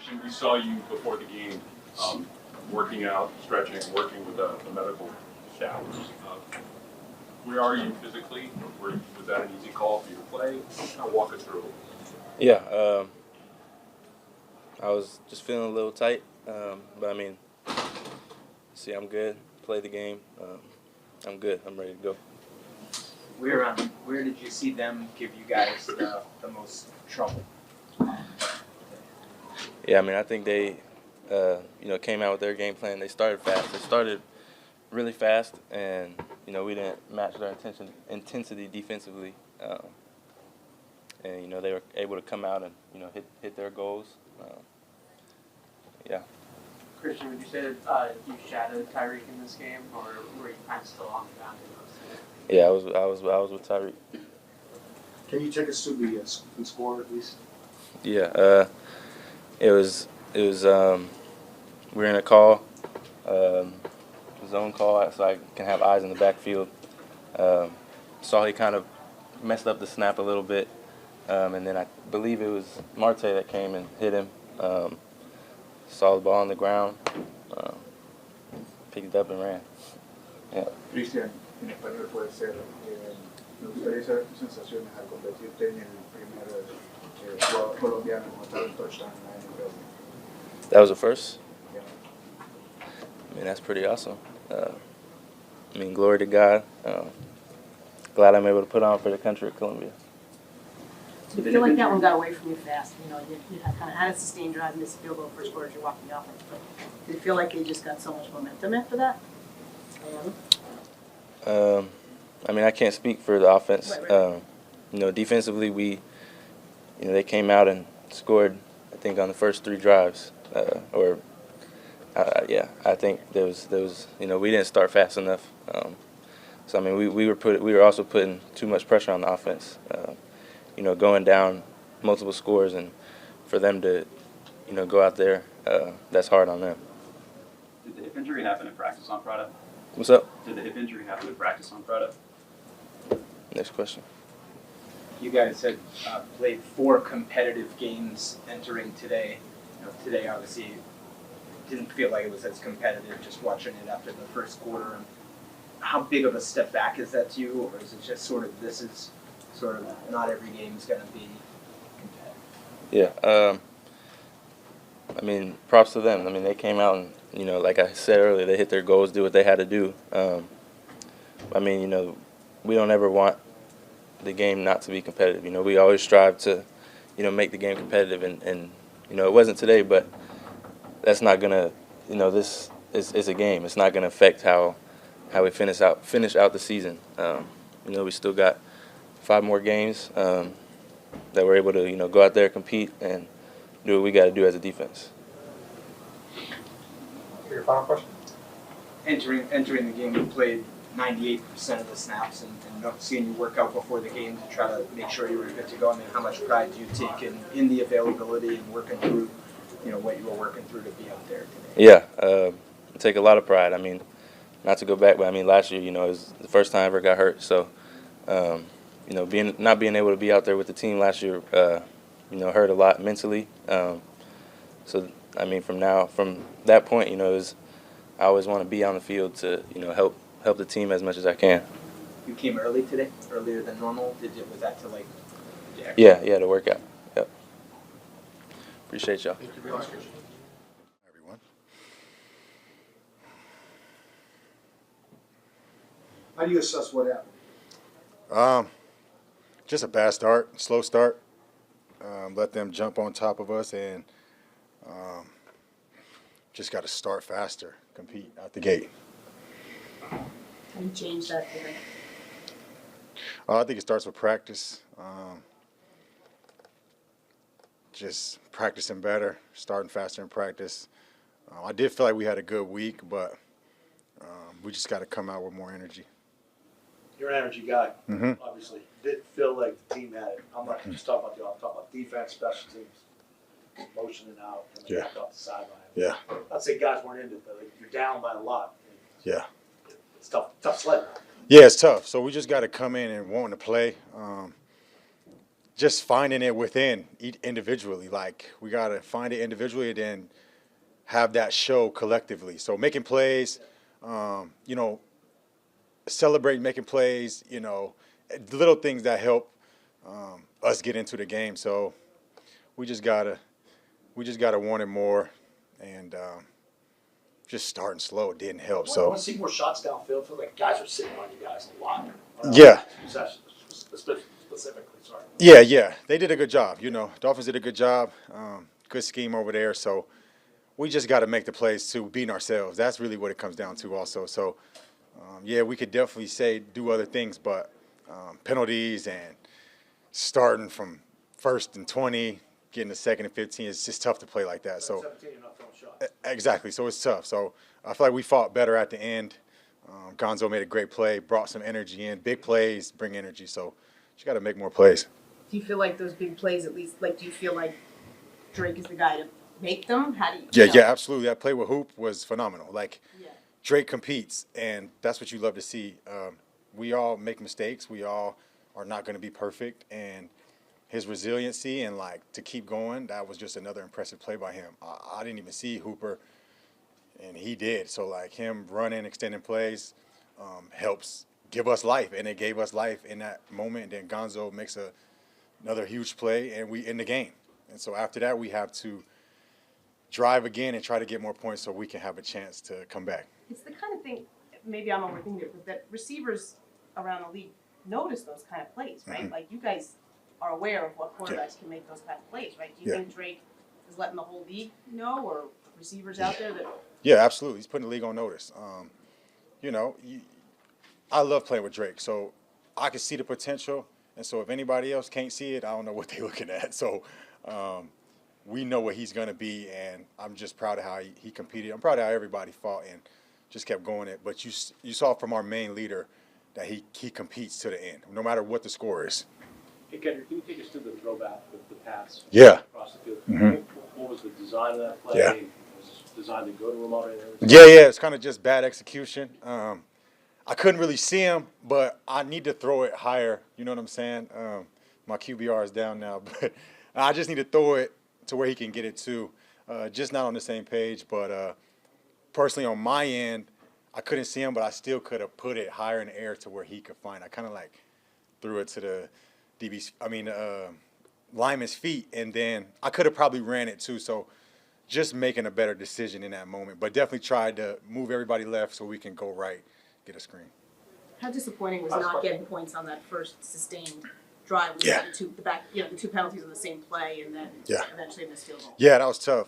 Christian, we saw you before the game working out, stretching, working with the medical staff. Where are you physically? Was that an easy call for you to play? Kind of walk us through. Yeah, I was just feeling a little tight, but I mean, I'm good. Play the game. I'm good. I'm ready to go. Where did you see them give you guys the most trouble? Yeah, I mean, I think they, came out with their game plan. They started fast. They started really fast, and we didn't match their intensity defensively, and they were able to come out and hit their goals. Yeah. Christian, would you say that you shadowed Tyreek in this game, or were you kind of still on the ground in those? Yeah, I was with Tyreek. Can you take us through the score at least? Yeah, it was we were in a call, zone call, so I can have eyes in the backfield. Saw he kind of messed up the snap a little bit, and then I believe it was Marte that came and hit him. Saw the ball on the ground, picked it up and ran. Yeah. Christian, en español puede ser, me gustaría saber tus sensaciones al convertirte en el primer jugador colombiano en anotar un touchdown en la NFL. That was the first? Yeah. I mean, that's pretty awesome. Glory to God. Glad I'm able to put on for the country of Colombia. Do you feel like that one got away from you fast? You kind of had a sustained drive, missed a field goal first quarter as you're walking the offense, but do you feel like you just got so much momentum after that? I can't speak for the offense. Right. Defensively, they came out and scored, I think, on the first 3 drives. I think there was we didn't start fast enough. We were also putting too much pressure on the offense. Going down multiple scores, and for them to, go out there, that's hard on them. Did the hip injury happen in practice on Friday? What's up? Did the hip injury happen in practice on Friday? Next question. You guys had played 4 competitive games entering today. Today obviously didn't feel like it was as competitive just watching it after the first quarter. How big of a step back is that to you, or is it just this is not every game is going to be competitive? Yeah. Props to them. They came out and, like I said earlier, they hit their goals, do what they had to do. We don't ever want the game not to be competitive. We always strive to, make the game competitive. And it wasn't today, but that's not going to, this is a game. It's not going to affect how we finish out the season. We still got 5 more games that we're able to, go out there, compete, and do what we got to do as a defense. Your final question? Entering the game, you played 98% of the snaps, and seeing you work out before the game to try to make sure you were good to go. How much pride do you take in the availability and working through, what you were working through to be out there today? Yeah, I take a lot of pride. Not to go back, but last year, it was the first time I ever got hurt. So, not being able to be out there with the team last year, hurt a lot mentally. From that point, I always want to be on the field to, help the team as much as I can. You came early today, earlier than normal. Was that to Yeah, to work out. Yep. Appreciate y'all. Thank you very much, Christian. Everyone. How do you assess what happened? Just a bad start, slow start. Let them jump on top of us, and just got to start faster, compete out the gate. How do you change that today? I think it starts with practice. Just practicing better, starting faster in practice. I did feel like we had a good week, but we just got to come out with more energy. You're an energy guy, Mhm. obviously. Did feel like the team had it. I'm not just talking about I'm talking about defense, special teams, motioning out, coming back off the sideline. Yeah. I'd say guys weren't into it, but you're down by a lot. Yeah. It's tough sledding. Yeah, it's tough. So we just got to come in and wanting to play. just finding it within individually. Like, we got to find it individually and then have that show collectively. So making plays, you know, celebrate making plays, you know, little things that help us get into the game. So we just gotta want it more, and just starting slow didn't help. I So want to see more shots downfield. Feel like guys are sitting on you guys a lot. Yeah. Specifically, sorry. yeah, they did a good job. You know, Dolphins did a good job. Good scheme over there. So we just got to make the plays to beating ourselves. That's really what it comes down to also. So, yeah, we could definitely say do other things, but penalties and starting from 1st and 20, getting to 2nd and 15, it's just tough to play like that. So 17, you're not throwing shots. exactly. So it's tough. So I feel like we fought better at the end. Gonzo made a great play, brought some energy in. Big plays bring energy. So you got to make more plays. Do you feel like those big plays, at least, like, do you feel like Drake is the guy to make them? How do you? Yeah, you know? yeah, absolutely. That play with Hoop was phenomenal. Like, Yeah. Drake competes, and that's what you love to see. We all make mistakes. We all are not going to be perfect, and his resiliency and, like, to keep going, that was just another impressive play by him. I didn't even see Hooper, and he did. So, like, him running, extending plays helps give us life, and it gave us life in that moment. And then Gonzo makes another huge play, and we in the game. And so after that, we have to drive again and try to get more points so we can have a chance to come back. It's the kind of thing, maybe I'm overthinking it, but that receivers around the league notice those kind of plays, right? Mhm. Like, you guys are aware of what quarterbacks can make those kind of plays, right? Do you Yeah. think Drake is letting the whole league know, or receivers out there that? Yeah, absolutely. He's putting the league on notice. You know, I love playing with Drake, so I can see the potential. And so if anybody else can't see it, I don't know what they're looking at. So we know what he's going to be, and I'm just proud of how he competed. I'm proud of how everybody fought and just kept going it. But you saw from our main leader that he competes to the end, no matter what the score is. Hey, Kendrick, can you take us through the throwback with the pass Yeah. across the field? Mhm. What was the design of that play? Yeah. Was it designed to go to Ramon and everything? Yeah, it's kind of just bad execution. I couldn't really see him, but I need to throw it higher. You know what I'm saying? My QBR is down now, but I just need to throw it to where he can get it to. Just not on the same page, but personally on my end, I couldn't see him, but I still could have put it higher in the air to where he could find. I kind of like threw it to the lineman's feet, and then I could have probably ran it too. So just making a better decision in that moment, but definitely tried to move everybody left so we can go right, get a screen. How disappointing was not getting points on that first sustained drive? Yeah. The two penalties on the same play, and then Yeah. eventually missed field goal. Yeah, that was tough.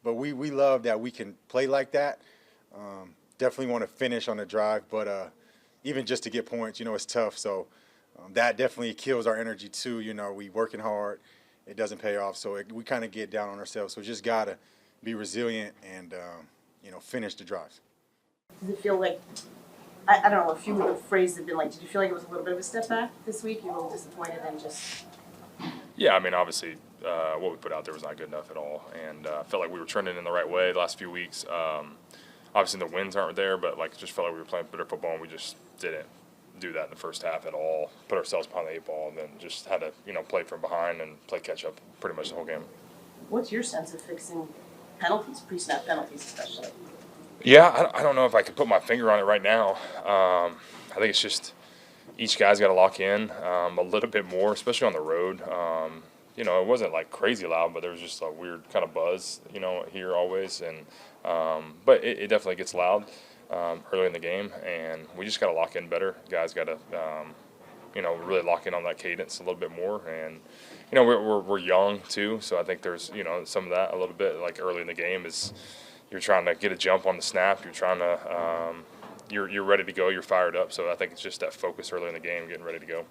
But we love that we can play like that. Definitely want to finish on the drive, but even just to get points, you know, it's tough. So that definitely kills our energy too. You know, we working hard, it doesn't pay off, so we kind of get down on ourselves. So just gotta be resilient and finish the drives. Does it feel like, I don't know, a few of the phrases have been like, did you feel like it was a little bit of a step back this week? You were a little disappointed and just. Yeah, I mean, obviously, what we put out there was not good enough at all, and I felt like we were trending in the right way the last few weeks. Obviously, the wins aren't there, but like, it just felt like we were playing better football, and we just didn't do that in the first half at all. Put ourselves behind the 8 ball, and then just had to, play from behind and play catch up pretty much the whole game. What's your sense of fixing penalties, pre-snap penalties especially? Yeah, I don't know if I could put my finger on it right now. I think it's just each guy's got to lock in a little bit more, especially on the road. It wasn't like crazy loud, but there was just a weird kind of buzz, here always. And but it definitely gets loud early in the game, and we just got to lock in better. Guys got to, really lock in on that cadence a little bit more. And we're young too, so I think there's some of that a little bit. Like early in the game is you're trying to get a jump on the snap. You're trying to you're ready to go. You're fired up. So I think it's just that focus early in the game, getting ready to go.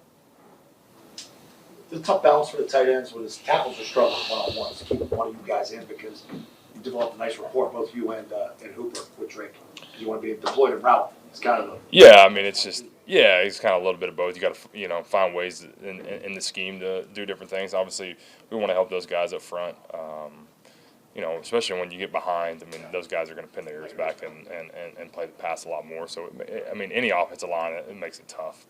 It's a tough balance for the tight ends when his tackles are struggling one-on-one to keep one of you guys in, because you developed a nice rapport, both you and Hooper, with Drake. You want to be deployed in route. It's kind of a. Yeah, I mean, it's just it's kind of a little bit of both. You got to find ways in the scheme to do different things. Obviously, we want to help those guys up front. especially when you get behind. I mean, those guys are going to pin their ears back and play the pass a lot more. So, I mean, any offensive line, it makes it tough.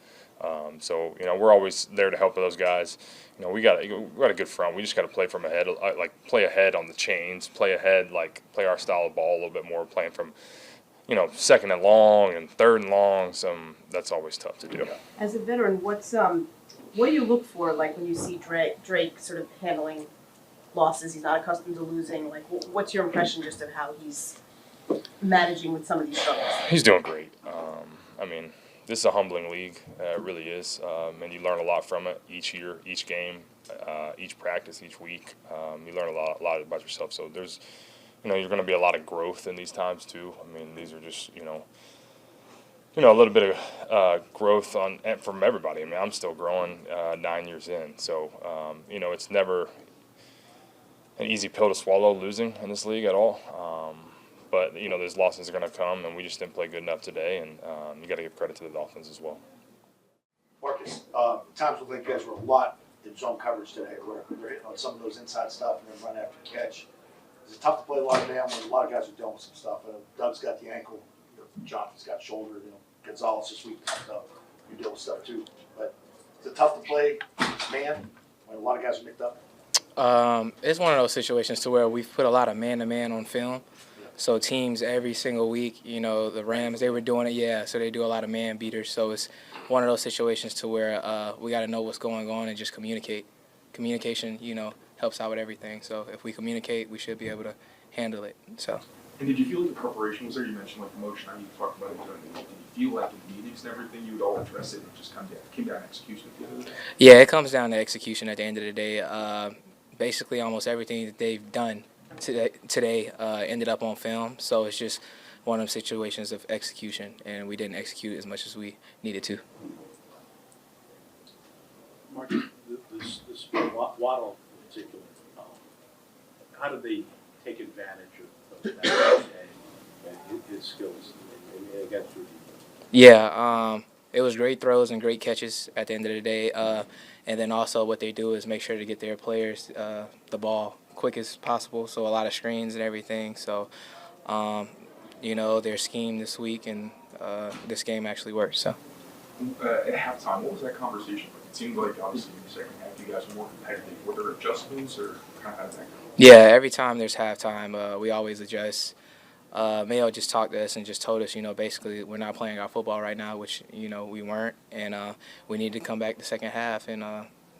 So, we're always there to help those guys. We got a good front. We just got to play from ahead, like play ahead on the chains, play ahead, like play our style of ball a little bit more, playing from, second and long and third and long. That's always tough to do. As a veteran, what do you look for, like when you see Drake sort of handling losses? He's not accustomed to losing. Like, what's your impression just of how he's managing with some of these struggles? He's doing great. I mean, this is a humbling league. It really is. And you learn a lot from it each year, each game, each practice, each week. You learn a lot about yourself. So there's, you're going to be a lot of growth in these times too. I mean, these are just, a little bit of growth from everybody. I mean, I'm still growing 9 years in. So, it's never an easy pill to swallow losing in this league at all. But, those losses are going to come, and we just didn't play good enough today, and you got to give credit to the Dolphins as well. Marcus, times look like you guys were a lot in zone coverage today. We're hitting on some of those inside stuff and then run after catch. Is it tough to play a lot of man when a lot of guys are dealing with some stuff? Doug's got the ankle, Jonathan's got shoulder, Gonzalez this week popped up. You deal with stuff too. But is it tough to play man when a lot of guys are mixed up? It's one of those situations to where we've put a lot of man-to-man on film. So teams every single week, the Rams, they were doing it, so they do a lot of man beaters. So it's one of those situations to where we got to know what's going on and just communicate. Communication, helps out with everything. So if we communicate, we should be able to handle it. So. And did you feel like the preparation was there? You mentioned like the motion. I mean, you talked about it during the week. Did you feel like in meetings and everything you would all address it and just came down to execution at the end of the day? Yeah, it comes down to execution at the end of the day. Basically, almost everything that they've done today ended up on film. So it's just one of those situations of execution, and we didn't execute as much as we needed to. Mark, this Waddle in particular, how did they take advantage of that and his skills and get through? Yeah, it was great throws and great catches at the end of the day. And then also what they do is make sure to get their players the ball quick as possible, so a lot of screens and everything. So, their scheme this week and this game actually worked. So. At halftime, what was that conversation like? It seemed like obviously in the second half you guys were more competitive. Were there adjustments or kind of how did that go? Yeah, every time there's halftime, we always adjust. Maye just talked to us and just told us, basically we're not playing our football right now, which, we weren't. And we need to come back the second half and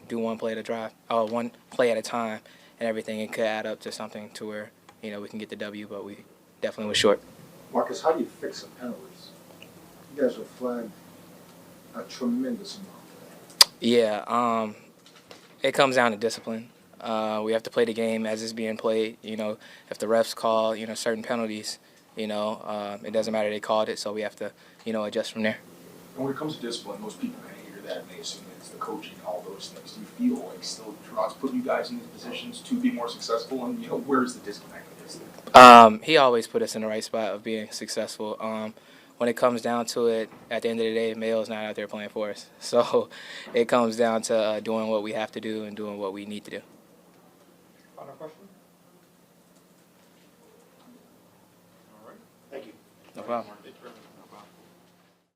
do one play at a time and everything. It could add up to something to where, we can get the W, but we definitely was short. Marcus, how do you fix the penalties? You guys were flagged a tremendous amount. Yeah, it comes down to discipline. We have to play the game as it's being played. If the refs call, certain penalties, it doesn't matter they called it, so we have to, adjust from there. And when it comes to discipline, most people kind of hear that and they assume it's the coaching and all those things. Do you feel like still Gerard's putting you guys in these positions to be more successful? And, where's the disconnect with this thing? He always put us in the right spot of being successful. When it comes down to it, at the end of the day, Mayo's not out there playing for us. So it comes down to doing what we have to do and doing what we need to do. Final question? All right. Thank you. No problem.